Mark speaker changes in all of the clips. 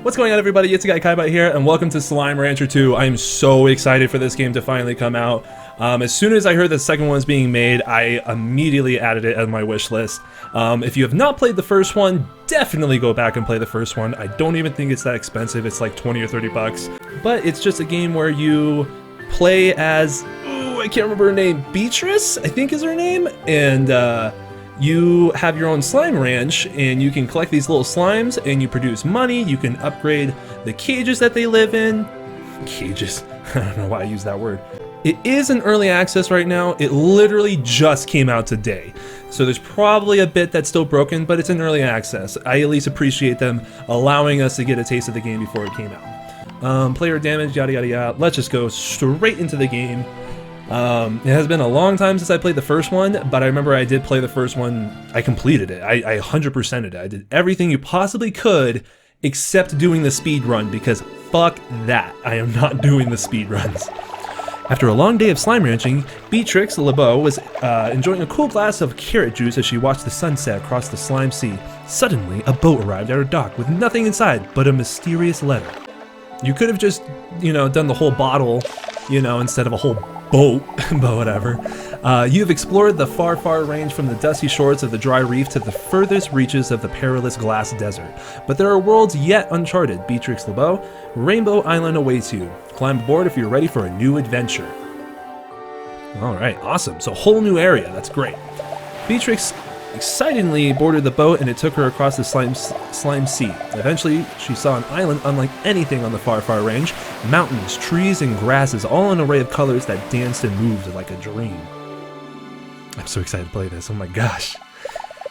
Speaker 1: What's going on, everybody? It's your guy KaiByte here, and welcome to Slime Rancher 2. I am so excited for this game to finally come out. As soon as I heard the second one was being made, I immediately added it on my wish list. If you have not played the first one, definitely go back and play the first one. I don't even think it's that expensive. It's like 20 or 30 bucks. But it's just a game where you play as, I can't remember her name, Beatrice, I think is her name, and you have your own slime ranch, and you can collect these little slimes, and you produce money. You can upgrade the cages that they live in. Cages? I don't know why I use that word. It is in early access right now. It literally just came out today. So there's probably a bit that's still broken, but it's in early access. I at least appreciate them allowing us to get a taste of the game before it came out. Player damage, yada yada yada. Let's just go straight into the game. It has been a long time since I played the first one, but I remember I did play the first one. I completed it. I 100%ed it. I did everything you possibly could except doing the speed run, because fuck that. I am not doing the speed runs. After a long day of slime ranching, Beatrix LeBeau was enjoying a cool glass of carrot juice as she watched the sunset across the slime sea. Suddenly, a boat arrived at her dock with nothing inside but a mysterious letter. You could have just, done the whole bottle, instead of a whole boat, but whatever. You've explored the far, far range from the dusty shores of the dry reef to the furthest reaches of the perilous glass desert. But there are worlds yet uncharted. Beatrix LeBeau, Rainbow Island awaits you. Climb aboard if you're ready for a new adventure. Alright, awesome. So whole new area, that's great. Beatrix excitedly boarded the boat, and it took her across the slime sea. Eventually, she saw an island unlike anything on the far, far range. Mountains, trees, and grasses, all an array of colors that danced and moved like a dream. I'm so excited to play this, oh my gosh.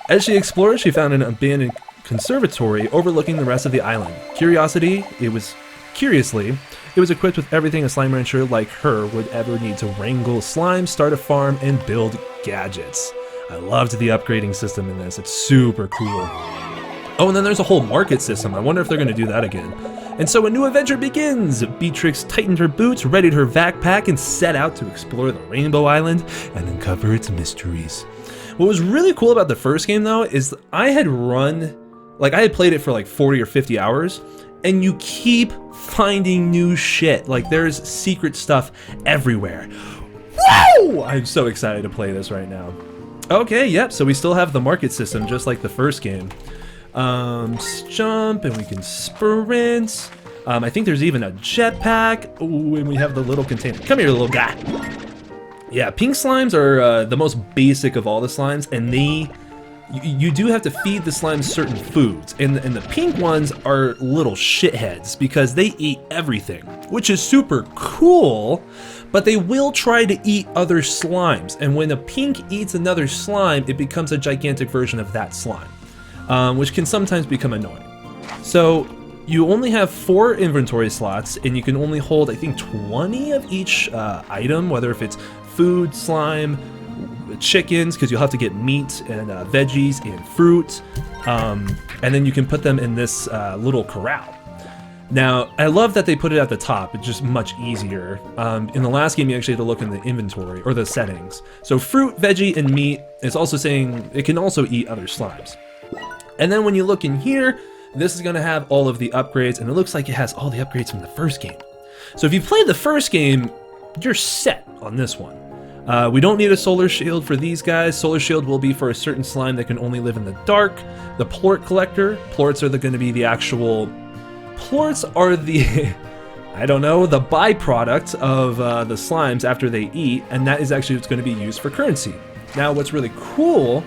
Speaker 1: As she explored, she found an abandoned conservatory overlooking the rest of the island. Curiously, it was equipped with everything a slime rancher like her would ever need to wrangle slime, start a farm, and build gadgets. I loved the upgrading system in this. It's super cool. Oh, and then there's a whole market system. I wonder if they're going to do that again. And so a new adventure begins! Beatrix tightened her boots, readied her backpack, and set out to explore the Rainbow Island and uncover its mysteries. What was really cool about the first game, though, is I had played it for like 40 or 50 hours, and you keep finding new shit. Like, there's secret stuff everywhere. Woo! I'm so excited to play this right now. Okay, yep, so we still have the market system just like the first game. Jump, and we can sprint. I think there's even a jetpack. Ooh, and we have the little container. Come here, little guy. Yeah, pink slimes are the most basic of all the slimes, and you do have to feed the slimes certain foods. And the pink ones are little shitheads because they eat everything, which is super cool. But they will try to eat other slimes, and when a pink eats another slime, it becomes a gigantic version of that slime, which can sometimes become annoying. So you only have 4 inventory slots, and you can only hold, I think, 20 of each item, whether if it's food, slime, chickens, because you'll have to get meat and veggies and fruit, and then you can put them in this little corral. Now, I love that they put it at the top. It's just much easier. In the last game, you actually had to look in the inventory, or the settings. So fruit, veggie, and meat is also saying it can also eat other slimes. And then when you look in here, this is going to have all of the upgrades, and it looks like it has all the upgrades from the first game. So if you played the first game, you're set on this one. We don't need a solar shield for these guys. Solar shield will be for a certain slime that can only live in the dark. The plort collector. Plorts are going to be the actual... Plorts are the, I don't know, the byproduct of the slimes after they eat, and that is actually what's going to be used for currency. Now, what's really cool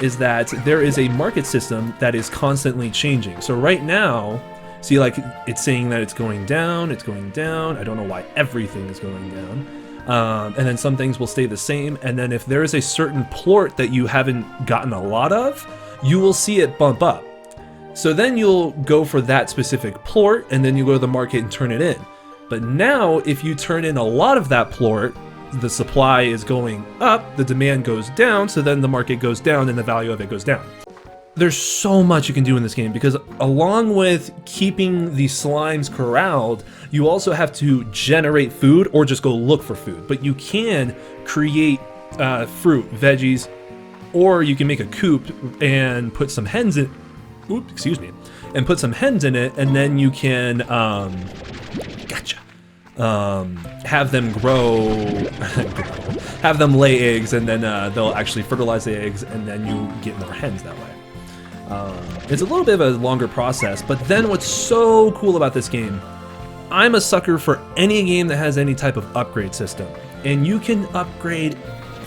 Speaker 1: is that there is a market system that is constantly changing. So right now, see, like, it's saying that it's going down, I don't know why everything is going down. And then some things will stay the same, and then if there is a certain plort that you haven't gotten a lot of, you will see it bump up. So then you'll go for that specific plort, and then you go to the market and turn it in. But now, if you turn in a lot of that plort, the supply is going up, the demand goes down, so then the market goes down and the value of it goes down. There's so much you can do in this game, because along with keeping the slimes corralled, you also have to generate food or just go look for food. But you can create fruit, veggies, or you can make a coop and put some hens in oops, excuse me, and put some hens in it, and then you can, gotcha, have them grow, have them lay eggs, and then they'll actually fertilize the eggs, and then you get more hens that way. It's a little bit of a longer process, but then what's so cool about this game, I'm a sucker for any game that has any type of upgrade system, and you can upgrade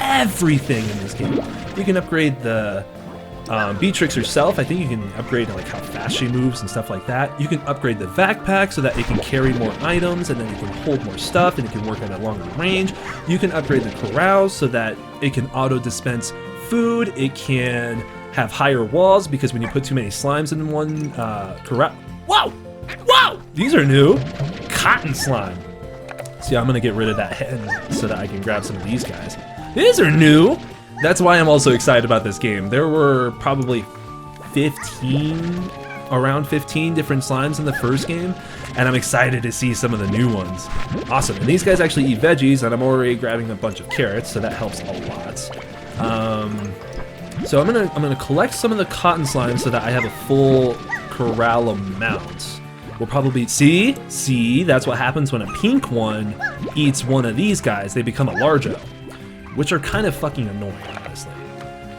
Speaker 1: everything in this game. You can upgrade the Beatrix herself. I think you can upgrade like how fast she moves and stuff like that. You can upgrade the backpack so that it can carry more items, and then it can hold more stuff, and it can work at a longer range. You can upgrade the corrals so that it can auto dispense food. It can have higher walls because when you put too many slimes in one corral. Wow! Wow! These are new. Cotton slime. See, I'm gonna get rid of that hen so that I can grab some of these guys. These are new. That's why I'm also excited about this game. There were probably around 15 different slimes in the first game, and I'm excited to see some of the new ones. Awesome. And these guys actually eat veggies, and I'm already grabbing a bunch of carrots, so that helps a lot. So I'm gonna collect some of the cotton slimes so that I have a full corral amount. We'll probably see that's what happens when a pink one eats one of these guys. They become a largo, which are kind of fucking annoying, honestly.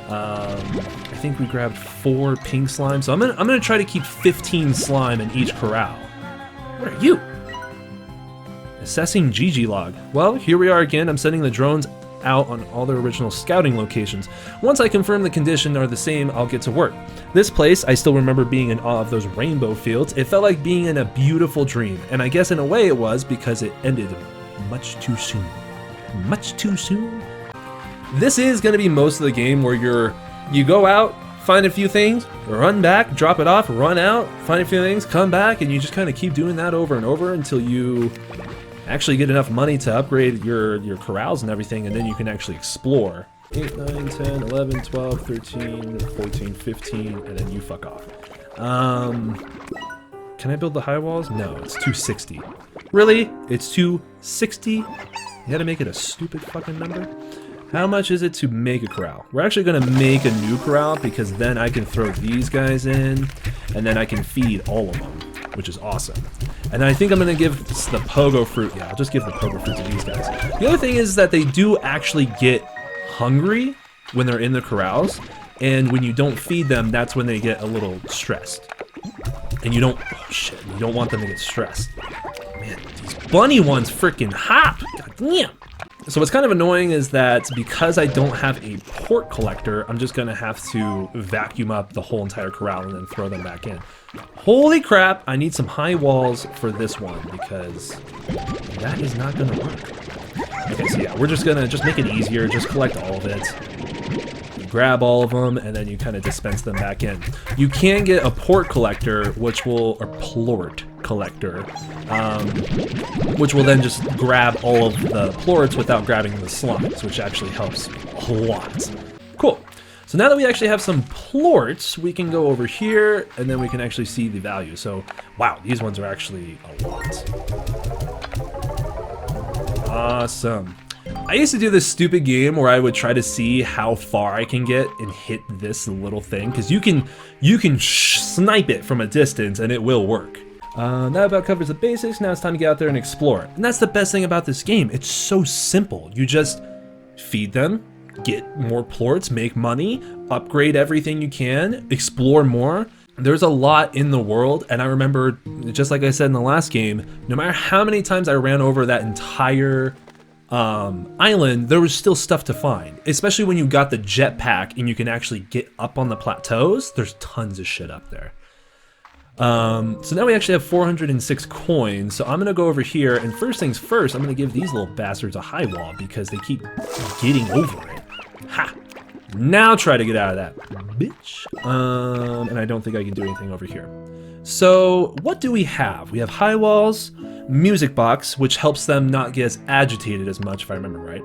Speaker 1: I think we grabbed 4 pink slimes, so I'm gonna try to keep 15 slime in each corral. What are you? Assessing GG log. Well, here we are again. I'm sending the drones out on all their original scouting locations. Once I confirm the conditions are the same, I'll get to work. This place, I still remember being in awe of those rainbow fields. It felt like being in a beautiful dream, and I guess in a way it was because it ended much too soon. Much too soon? This is going to be most of the game where you go out, find a few things, run back, drop it off, run out, find a few things, come back, and you just kind of keep doing that over and over until you actually get enough money to upgrade your corrals and everything, and then you can actually explore. 8, 9, 10, 11, 12, 13, 14, 15, and then you fuck off. Can I build the high walls? No, it's 260. Really? It's 260? You gotta make it a stupid fucking number? How much is it to make a corral? We're actually gonna make a new corral because then I can throw these guys in, and then I can feed all of them, which is awesome. And then I think I'm gonna give the pogo fruit. Yeah, I'll just give the pogo fruit to these guys. The other thing is that they do actually get hungry when they're in the corrals, and when you don't feed them, that's when they get a little stressed. And you don't, oh shit, you don't want them to get stressed. Man, these bunny ones freaking hop. God damn. So what's kind of annoying is that because I don't have a port collector, I'm just gonna have to vacuum up the whole entire corral and then throw them back in. Holy crap, I need some high walls for this one because that is not gonna work. Okay, so yeah, we're just gonna make it easier, just collect all of it. You grab all of them and then you kind of dispense them back in. You can get a port collector, or plort collector, which will then just grab all of the plorts without grabbing the slimes, which actually helps a lot. Cool. So now that we actually have some plorts, we can go over here and then we can actually see the value. So, wow, these ones are actually a lot. Awesome. I used to do this stupid game where I would try to see how far I can get and hit this little thing, because you can snipe it from a distance and it will work. That about covers the basics. Now it's time to get out there and explore. And that's the best thing about this game. It's so simple. You just feed them, get more plorts, make money, upgrade everything you can, explore more. There's a lot in the world, and I remember, just like I said in the last game, no matter how many times I ran over that entire island, there was still stuff to find. Especially when you got the jetpack and you can actually get up on the plateaus, there's tons of shit up there. So now we actually have 406 coins, so I'm gonna go over here, and first things first, I'm gonna give these little bastards a high wall because they keep getting over it. Ha! Now try to get out of that, bitch. And I don't think I can do anything over here. So what do we have? We have high walls, music box, which helps them not get as agitated as much, if I remember right.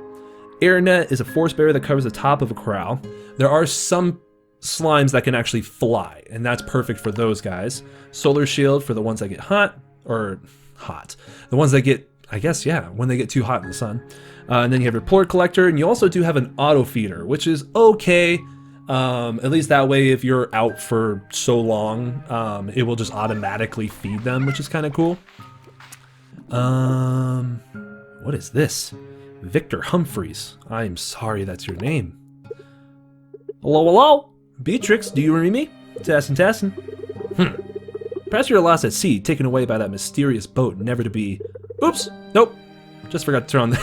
Speaker 1: Air net is a force barrier that covers the top of a corral. There are some slimes that can actually fly, and that's perfect for those guys. Solar shield for the ones that get hot. The ones that get, I guess, yeah, when they get too hot in the sun. And then you have your plort collector, and you also do have an auto feeder, which is okay. At least that way, if you're out for so long, it will just automatically feed them, which is kind of cool. What is this? Victor Humphreys. I'm sorry that's your name. Hello, hello? Beatrix, do you remember me? Tassin. Perhaps you're lost at sea, taken away by that mysterious boat, never to be... Oops! Nope! Just forgot to turn on the...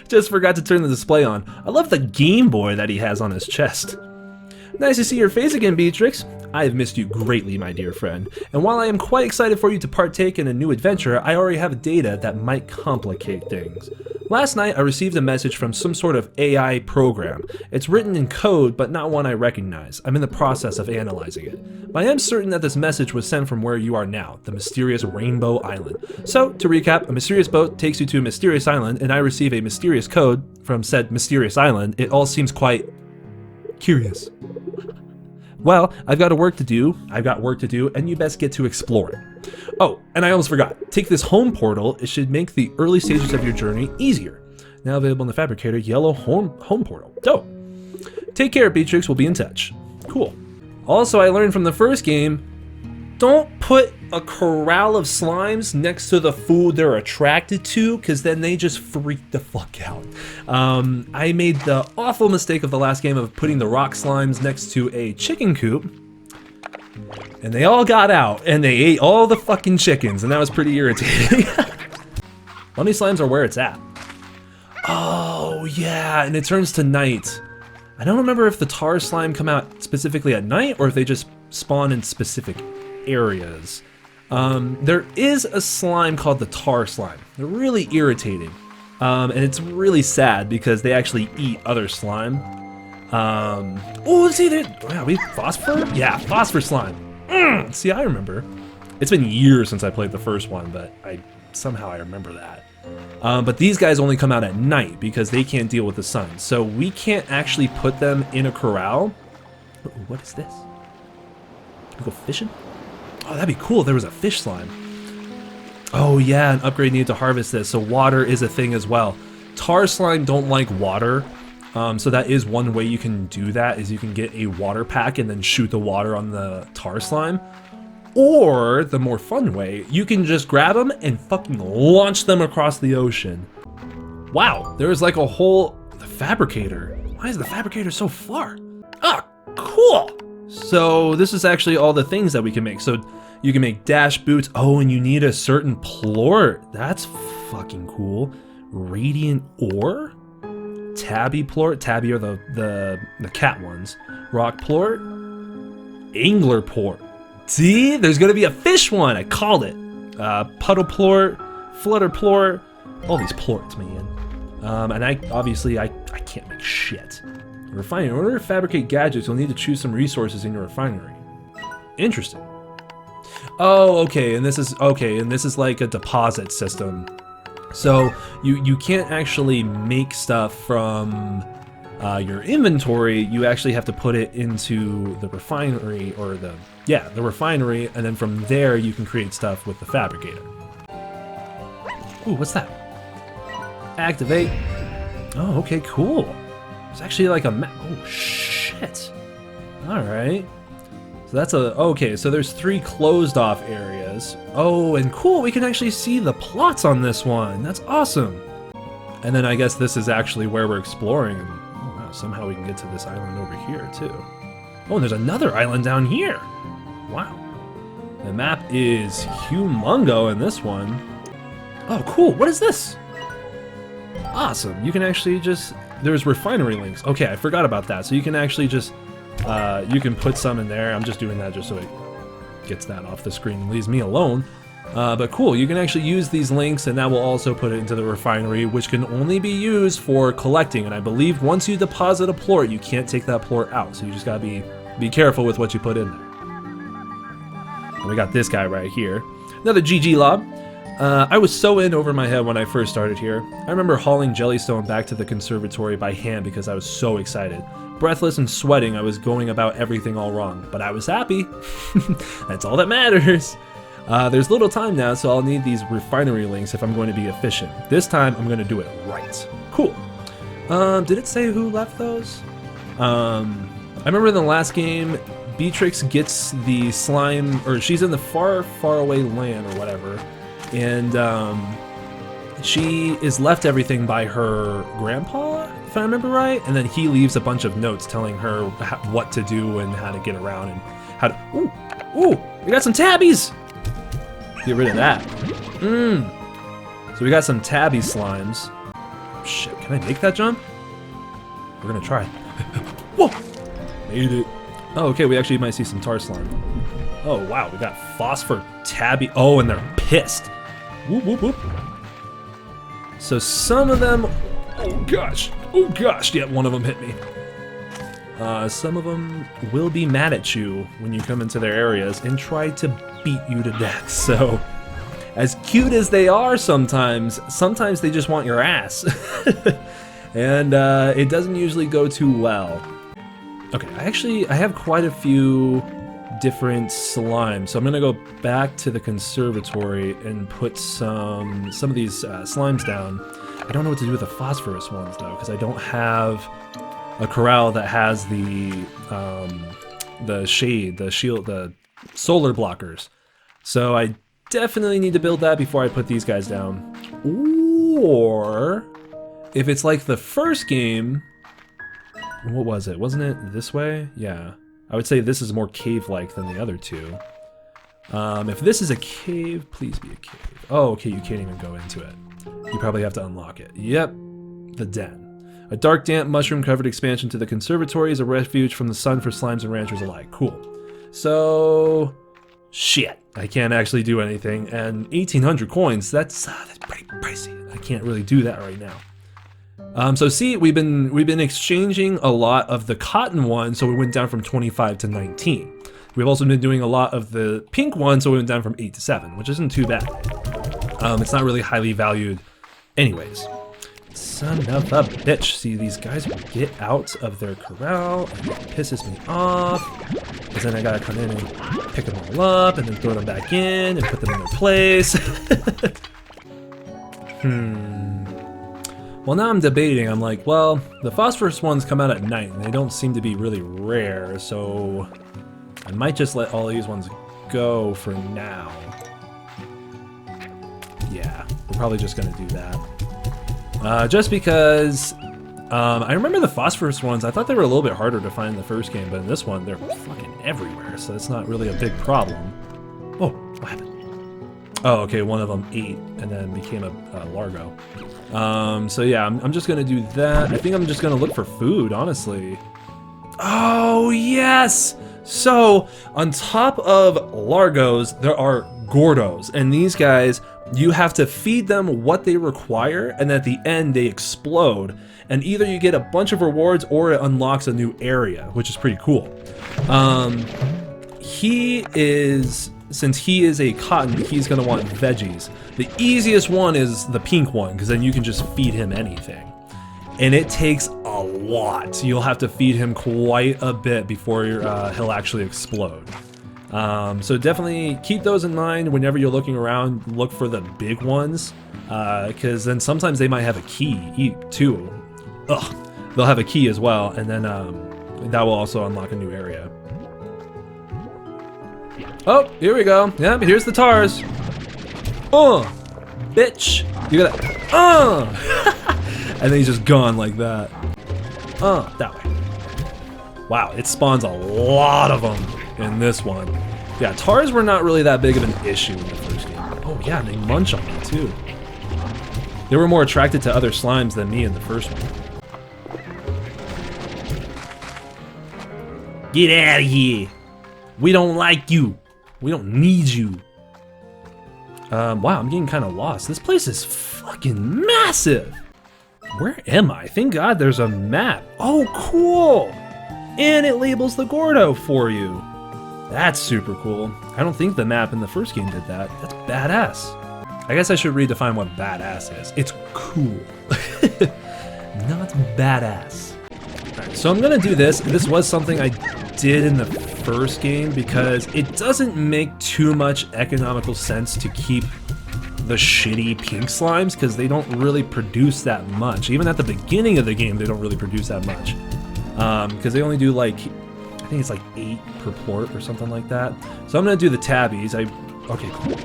Speaker 1: Just forgot to turn the display on. I love the Game Boy that he has on his chest. Nice to see your face again, Beatrix. I have missed you greatly, my dear friend. And while I am quite excited for you to partake in a new adventure, I already have data that might complicate things. Last night, I received a message from some sort of AI program. It's written in code, but not one I recognize. I'm in the process of analyzing it. But I am certain that this message was sent from where you are now, the mysterious Rainbow Island. So, to recap, a mysterious boat takes you to a mysterious island, and I receive a mysterious code from said mysterious island. It all seems quite... curious. Well, I've got work to do, and you best get to explore it. Oh, and I almost forgot. Take this home portal. It should make the early stages of your journey easier. Now available in the Fabricator Yellow home portal. Dope. Take care, Beatrix. We'll be in touch. Cool. Also, I learned from the first game, don't put a corral of slimes next to the food they're attracted to, because then they just freak the fuck out. I made the awful mistake of the last game of putting the rock slimes next to a chicken coop, and they all got out, and they ate all the fucking chickens, and that was pretty irritating. Bunny slimes are where it's at. Oh, yeah, and it turns to night. I don't remember if the tar slime come out specifically at night, or if they just spawn in specific areas. There is a slime called the tar slime. They're really irritating. And it's really sad because they actually eat other slime. Oh, see there. Wow, we phosphor? Yeah, phosphor slime. See, I remember. It's been years since I played the first one, but somehow I remember that. But these guys only come out at night because they can't deal with the sun. So we can't actually put them in a corral. Ooh, what is this? Can we go fishing? Oh, that'd be cool if there was a fish slime. Oh yeah, an upgrade needed to harvest this, so water is a thing as well. Tar slime don't like water, so that is one way you can do that, is you can get a water pack and then shoot the water on the tar slime. Or, the more fun way, you can just grab them and fucking launch them across the ocean. Wow, there's like a whole... The Fabricator. Why is the Fabricator so far? Ah, cool! So this is actually all the things that we can make. So you can make dash boots. Oh, and you need a certain plort. That's fucking cool. Radiant ore? Tabby plort. Tabby are the cat ones. Rock plort. Angler plort. See, there's gonna be a fish one. I called it. Puddle plort. Flutter plort. All these plorts, man. And I can't make shit. Refinery. In order to fabricate gadgets, you'll need to choose some resources in your refinery. Interesting. Oh, okay, and this is like a deposit system. So you can't actually make stuff from your inventory. You actually have to put it into the refinery, or the refinery, and then from there you can create stuff with the Fabricator. Ooh, what's that? Activate. Oh, okay, cool. It's actually like a map. Oh, shit. Alright. So that's okay, so there's 3 closed off areas. Oh, and cool, we can actually see the plots on this one. That's awesome. And then I guess this is actually where we're exploring. Oh, wow, somehow we can get to this island over here, too. Oh, and there's another island down here. Wow. The map is humongo in this one. Oh, cool, what is this? Awesome, you can actually just... There's refinery links. Okay, I forgot about that. So you can actually just, you can put some in there. I'm just doing that just so it gets that off the screen and leaves me alone. But cool, you can actually use these links, and that will also put it into the refinery, which can only be used for collecting. And I believe once you deposit a plort, you can't take that plort out. So you just gotta be careful with what you put in there. And we got this guy right here. Another GG lob. I was so in over my head when I first started here. I remember hauling Jellystone back to the conservatory by hand because I was so excited. Breathless and sweating, I was going about everything all wrong, but I was happy. That's all that matters. There's little time now, so I'll need these refinery links if I'm going to be efficient. This time, I'm going to do it right. Cool. Did it say who left those? I remember in the last game, Beatrix gets the slime, or she's in the far, far away land or whatever, and she is left everything by her grandpa, if I remember right, and then he leaves a bunch of notes telling her what to do and how to get around and how to. Ooh, we got some tabbies. Get rid of that. So we got some tabby slimes. Shit, can I make that jump? We're gonna try. Whoa! Made it. Oh, okay, we actually might see some tar slime. Oh, wow, we got phosphor tabby. Oh, and they're pissed. Whoop, whoop, whoop. So some of them, oh gosh, yeah, one of them hit me. Some of them will be mad at you when you come into their areas and try to beat you to death. So, as cute as they are sometimes they just want your ass. And it doesn't usually go too well. Okay, I have quite a few different slimes, so I'm gonna go back to the conservatory and put some of these slimes down. I don't know what to do with the phosphorus ones though, because I don't have a corral that has the shade, the shield, the solar blockers. So I definitely need to build that before I put these guys down. Or if it's like the first game, what was it? Wasn't it this way? Yeah. I would say this is more cave-like than the other two. If this is a cave, please be a cave. Oh, okay, you can't even go into it. You probably have to unlock it. Yep, the den. A dark, damp, mushroom-covered expansion to the conservatory is a refuge from the sun for slimes and ranchers alike. Cool. So, shit, I can't actually do anything. And 1,800 coins, that's pretty pricey. I can't really do that right now. So see, we've been exchanging a lot of the cotton one, so we went down from 25 to 19. We've also been doing a lot of the pink one, so we went down from 8 to 7, which isn't too bad. It's not really highly valued anyways. Son of a bitch. See, these guys will get out of their corral, and it pisses me off. Because then I gotta come in and pick them all up, and then throw them back in, and put them in their place. Well, now I'm debating. I'm like, well, the phosphorus ones come out at night, and they don't seem to be really rare, so I might just let all these ones go for now. Yeah, we're probably just gonna do that. Just because I remember the phosphorus ones, I thought they were a little bit harder to find in the first game, but in this one, they're fucking everywhere, so it's not really a big problem. Oh, what happened? Oh, okay, one of them ate and then became a largo. So yeah, I'm just gonna do that. I think I'm just gonna look for food, honestly. Oh, yes! So, on top of largos, there are gordos, and these guys, you have to feed them what they require, and at the end, they explode, and either you get a bunch of rewards or it unlocks a new area, which is pretty cool. Since he is a cotton, he's gonna want veggies. The easiest one is the pink one, because then you can just feed him anything. And it takes a lot. You'll have to feed him quite a bit before he'll actually explode. So definitely keep those in mind whenever you're looking around. Look for the big ones, because then sometimes they might have a key too. Ugh, they'll have a key as well, and then that will also unlock a new area. Oh, here we go. Yep, here's the tars. Bitch. You gotta, and then he's just gone like that. That way. Wow, it spawns a lot of them in this one. Yeah, tars were not really that big of an issue in the first game. Oh yeah, they munch on me too. They were more attracted to other slimes than me in the first one. Get out of here. We don't like you. We don't need you. Wow, I'm getting kind of lost. This place is fucking massive. Where am I? Thank God there's a map. Oh, cool. And it labels the Gordo for you. That's super cool. I don't think the map in the first game did that. That's badass. I guess I should redefine what badass is. It's cool. Not badass. Alright, so I'm gonna do this. This was something I did in the first game because it doesn't make too much economical sense to keep the shitty pink slimes because they don't really produce that much. Even at the beginning of the game, they don't really produce that much. because they only do like, I think it's like 8 per plort or something like that. So I'm gonna do the tabbies. Okay, cool.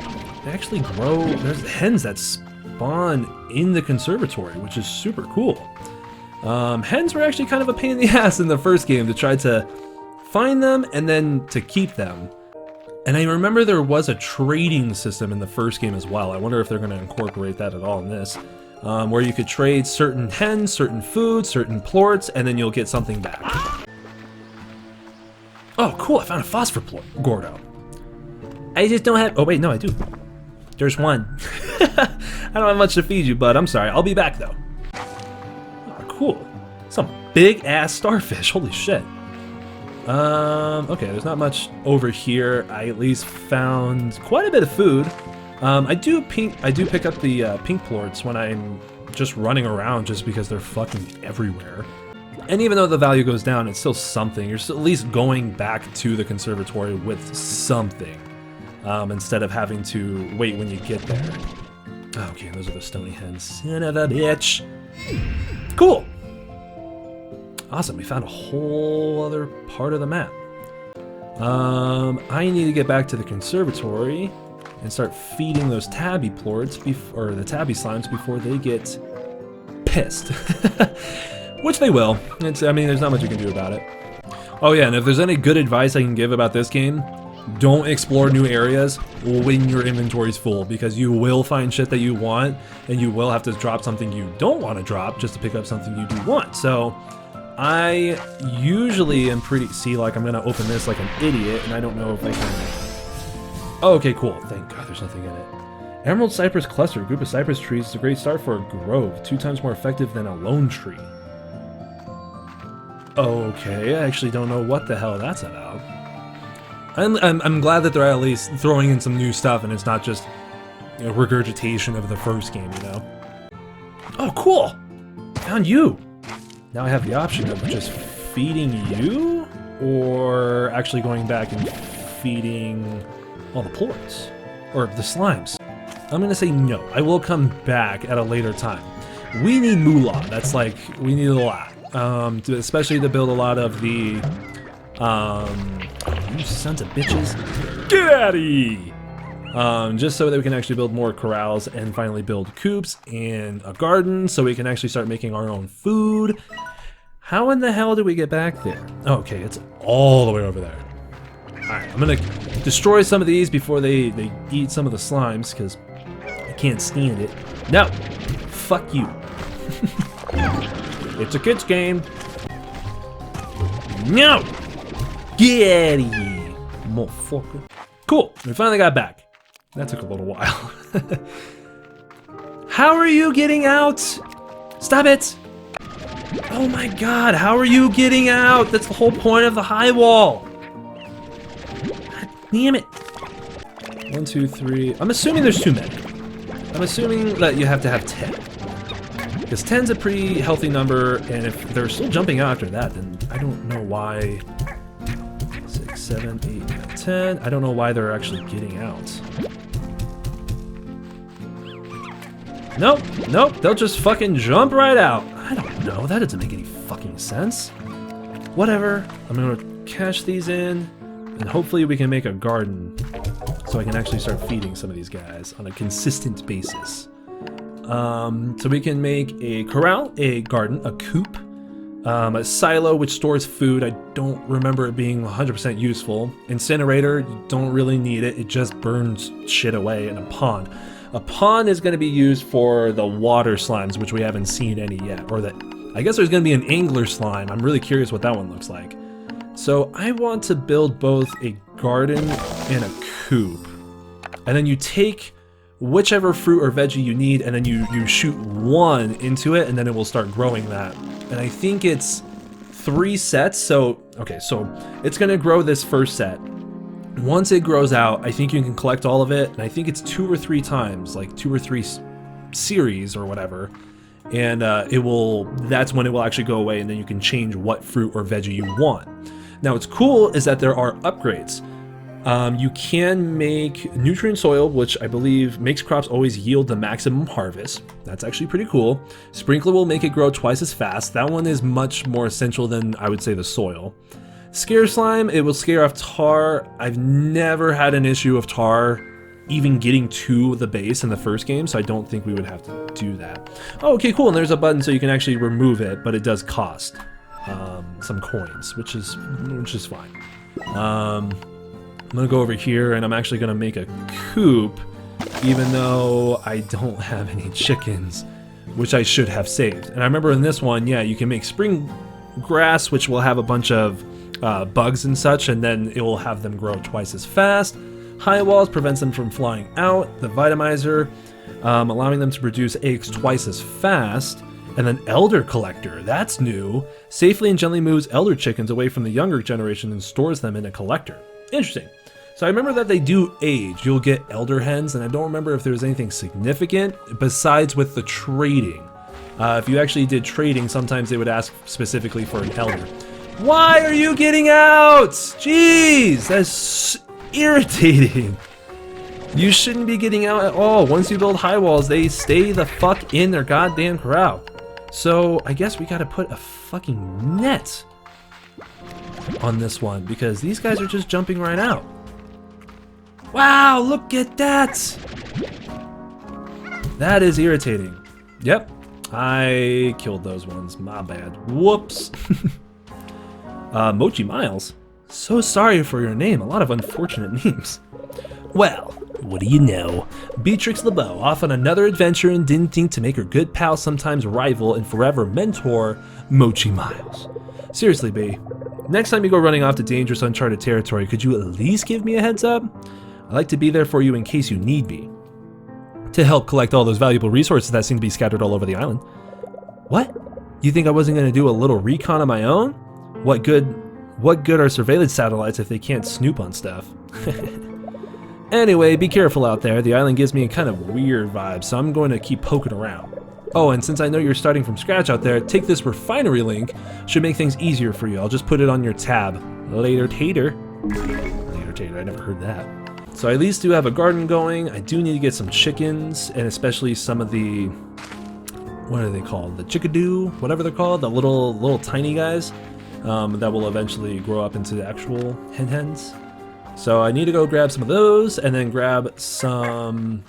Speaker 1: They actually grow. There's hens that spawn in the conservatory, which is super cool. Hens were actually kind of a pain in the ass in the first game to try to find them and then to keep them. And I remember there was a trading system in the first game as well. I wonder if they're going to incorporate that at all in this, where you could trade certain hens, certain food, certain plorts, and then you'll get something back. Oh, cool! I found a phosphor plort, Gordo. I just don't have. Oh wait, no, I do. There's one. I don't have much to feed you, bud. I'm sorry. I'll be back though. Oh, cool. Some big ass starfish. Holy shit. Okay, there's not much over here. I at least found quite a bit of food. I do pick up the pink plorts when I'm just running around just because they're fucking everywhere. And even though the value goes down, it's still something. You're still at least going back to the conservatory with something, instead of having to wait when you get there. Okay, those are the stony hens. Son of a bitch. Cool. Awesome, we found a whole other part of the map. I need to get back to the conservatory and start feeding those tabby plorts, or the tabby slimes, before they get pissed. Which they will. I mean, there's not much you can do about it. Oh yeah, and if there's any good advice I can give about this game, don't explore new areas when your inventory's full, because you will find shit that you want, and you will have to drop something you don't want to drop just to pick up something you do want. So I usually am see, like, I'm gonna open this like an idiot, and I don't know if I can. Oh, okay, cool. Thank God there's nothing in it. Emerald Cypress Cluster. A group of cypress trees is a great start for a grove. 2 times more effective than a lone tree. Okay, I actually don't know what the hell that's about. I'm glad that they're at least throwing in some new stuff, and it's not just, you know, regurgitation of the first game, you know? Oh, cool! Found you! Now I have the option of just feeding you, or actually going back and feeding all the plorts, or the slimes. I'm gonna say no. I will come back at a later time. We need moolah. That's like, we need a lot. Especially to build a lot of the, you sons of bitches. Get out of here! Just so that we can actually build more corrals and finally build coops and a garden so we can actually start making our own food. How in the hell did we get back there? Okay, it's all the way over there. Alright, I'm gonna destroy some of these before they eat some of the slimes, because I can't stand it. No! Fuck you. It's a kid's game. No! Get out of here, motherfucker. Cool, we finally got back. That took a little while. How are you getting out? Stop it! Oh my god, how are you getting out? That's the whole point of the high wall. God damn it. 1, 2, 3. I'm assuming there's too many. I'm assuming that you have to have 10. Because 10's a pretty healthy number, and if they're still jumping out after that, then I don't know why. 6, 7, 8, 9, 10. I don't know why they're actually getting out. Nope, nope, they'll just fucking jump right out. I don't know, that doesn't make any fucking sense. Whatever, I'm gonna cash these in, and hopefully we can make a garden so I can actually start feeding some of these guys on a consistent basis. So we can make a corral, a garden, a coop, a silo which stores food. I don't remember it being 100% useful. Incinerator, you don't really need it. It just burns shit away. And a pond. A pond is going to be used for the water slimes, which we haven't seen any yet. Or I guess there's going to be an angler slime. I'm really curious what that one looks like. So I want to build both a garden and a coop. And then you take whichever fruit or veggie you need, and then you shoot one into it, and then it will start growing that. And I think it's 3 sets, so, okay, so it's gonna grow this first set. Once it grows out, I think you can collect all of it, and I think it's 2 or 3 times, like 2 or 3 series or whatever, and that's when it will actually go away, and then you can change what fruit or veggie you want. Now what's cool is that there are upgrades. You can make nutrient soil, which I believe makes crops always yield the maximum harvest. That's actually pretty cool. Sprinkler will make it grow twice as fast. That one is much more essential than, I would say, the soil. Scare slime, it will scare off tar. I've never had an issue of tar even getting to the base in the first game, so I don't think we would have to do that. Oh, okay, cool, and there's a button so you can actually remove it, but it does cost some coins, which is fine. I'm gonna go over here, and I'm actually gonna make a coop, even though I don't have any chickens, which I should have saved. And I remember in this one, yeah, you can make spring grass, which will have a bunch of bugs and such, and then it will have them grow twice as fast. High walls prevents them from flying out. The vitamizer, allowing them to produce eggs twice as fast. And then elder collector, that's new. Safely and gently moves elder chickens away from the younger generation and stores them in a collector. Interesting. So I remember that they do age. You'll get elder hens, and I don't remember if there was anything significant besides with the trading. If you actually did trading, sometimes they would ask specifically for an elder. Why are you getting out? Jeez, that's irritating. You shouldn't be getting out at all. Once you build high walls, they stay the fuck in their goddamn corral. So I guess we gotta put a fucking net on this one because these guys are just jumping right out. Wow, look at that. That is irritating. Yep, I killed those ones. My bad. Whoops. Mochi Miles. So sorry for your name. A lot of unfortunate names. Well, what do you know? Beatrix LeBeau off on another adventure and didn't think to make her good pal, sometimes rival, and forever mentor, Mochi Miles. Seriously, B. Next time you go running off to dangerous uncharted territory, could you at least give me a heads up? I'd like to be there for you in case you need me. To help collect all those valuable resources that seem to be scattered all over the island. What? You think I wasn't going to do a little recon on my own? What good are surveillance satellites if they can't snoop on stuff? Anyway, be careful out there. The island gives me a kind of weird vibe, so I'm going to keep poking around. Oh, and since I know you're starting from scratch out there, take this refinery link. Should make things easier for you. I'll just put it on your tab. Later, tater. Later, tater. I never heard that. So I at least do have a garden going. I do need to get some chickens, and especially some of the... what are they called? The chickadoo? Whatever they're called. The little tiny guys. That will eventually grow up into the actual hens. So I need to go grab some of those, and then grab some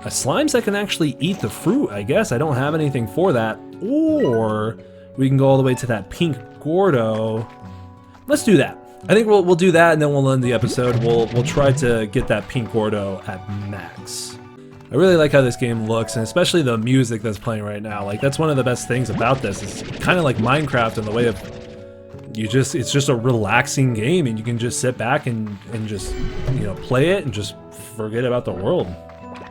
Speaker 1: slimes that can actually eat the fruit, I guess. I don't have anything for that. Or we can go all the way to that pink Gordo. Let's do that. I think we'll do that, and then we'll end the episode. We'll try to get that pink Gordo at max. I really like how this game looks, and especially the music that's playing right now. Like, that's one of the best things about this. It's kind of like Minecraft in the way of it's just a relaxing game, and you can just sit back and just, you know, play it and just forget about the world.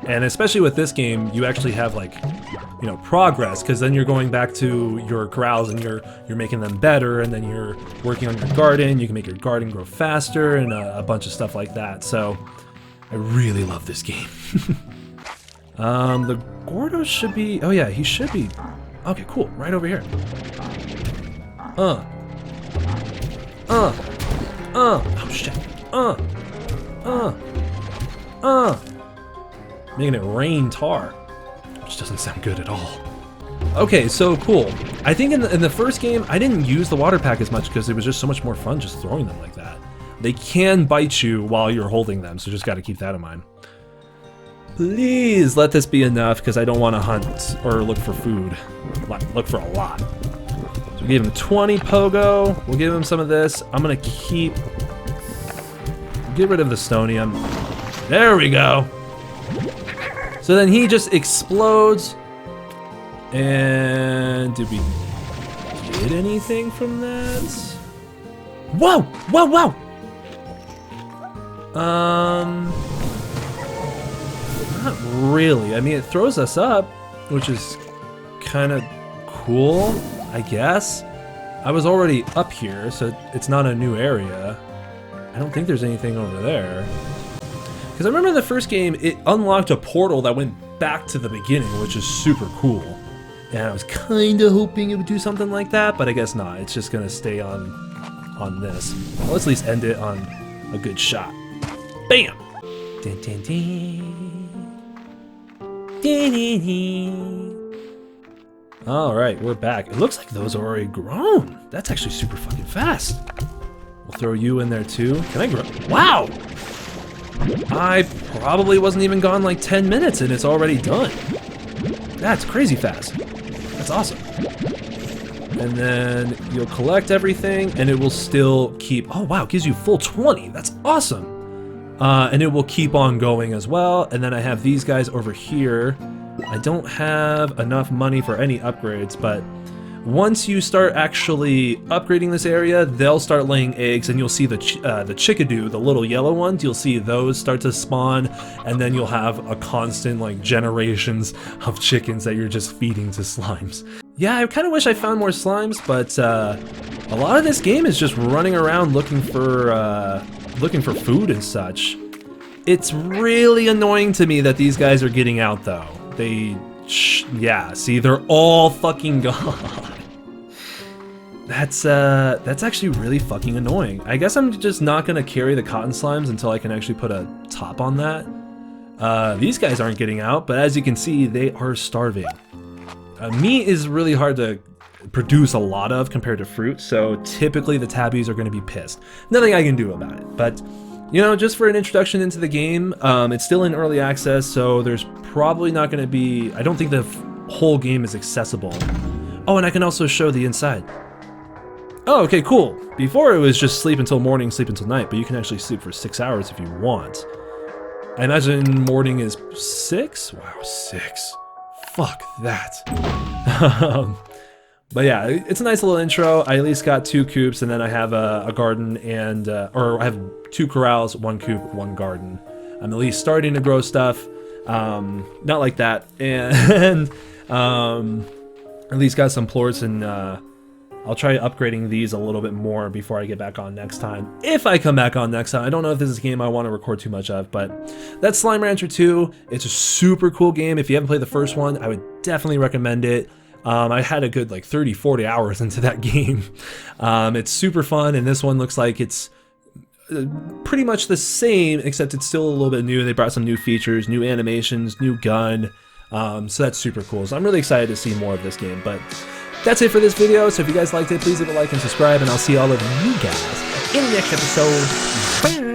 Speaker 1: And especially with this game, you actually have, like, you know, progress, because then you're going back to your corrals and you're making them better, and then you're working on your garden. You can make your garden grow faster and a bunch of stuff like that. So I really love this game. The Gordo should be, oh yeah, he should be, okay, cool, right over here. Oh shit. Making it rain tar, which doesn't sound good at all. Okay, so cool. I think in the first game, I didn't use the water pack as much because it was just so much more fun just throwing them like that. They can bite you while you're holding them, so just got to keep that in mind. Please let this be enough, because I don't want to hunt or look for food. Look for a lot. So we gave him 20 pogo. We'll give him some of this. I'm going to get rid of the stonium. There we go. So then he just explodes. And did we get anything from that? Whoa! Whoa, whoa! Not really. I mean, it throws us up, which is kind of cool, I guess. I was already up here, so it's not a new area. I don't think there's anything over there. Because I remember in the first game, it unlocked a portal that went back to the beginning, which is super cool. And I was kind of hoping it would do something like that, but I guess not. It's just going to stay on this. Well, let's at least end it on a good shot. Bam! Dun, dun, dun. Dun, dun, dun. All right, we're back. It looks like those are already grown. That's actually super fucking fast. We'll throw you in there too. Can I grow? Wow! I probably wasn't even gone like 10 minutes and it's already done. That's crazy fast. That's awesome. And then you'll collect everything and it will still keep, oh wow, it gives you full 20. That's awesome. And it will keep on going as well. And then I have these guys over here. I don't have enough money for any upgrades, but once you start actually upgrading this area, they'll start laying eggs and you'll see the chickadee, the little yellow ones, you'll see those start to spawn, and then you'll have a constant like generations of chickens that you're just feeding to slimes. Yeah, I kind of wish I found more slimes, but a lot of this game is just running around looking for food and such. It's really annoying to me that these guys are getting out though. Yeah, see, they're all fucking gone. That's actually really fucking annoying. I guess I'm just not gonna carry the cotton slimes until I can actually put a top on that. These guys aren't getting out, but as you can see, they are starving. Meat is really hard to produce a lot of compared to fruit, so typically the tabbies are gonna be pissed. Nothing I can do about it, but you know, just for an introduction into the game, it's still in early access, so there's probably not going to be, I don't think the whole game is accessible. Oh, and I can also show the inside. Oh, okay, cool. Before it was just sleep until morning, sleep until night, but you can actually sleep for 6 hours if you want. I imagine morning is 6? Wow, 6. Fuck that. But yeah, it's a nice little intro. I at least got 2 coops, and then I have a garden and, or I have 2 corrals, 1 coop, 1 garden. I'm at least starting to grow stuff. Not like that. And at least got some plorts, and I'll try upgrading these a little bit more before I get back on next time. If I come back on next time. I don't know if this is a game I want to record too much of, but that's Slime Rancher 2. It's a super cool game. If you haven't played the first one, I would definitely recommend it. I had a good like 30-40 hours into that game. It's super fun, and this one looks like it's pretty much the same, except it's still a little bit new. They brought some new features, new animations, new gun, so that's super cool. So I'm really excited to see more of this game, but that's it for this video. So if you guys liked it, please leave a like and subscribe, and I'll see all of you guys in the next episode. Bye!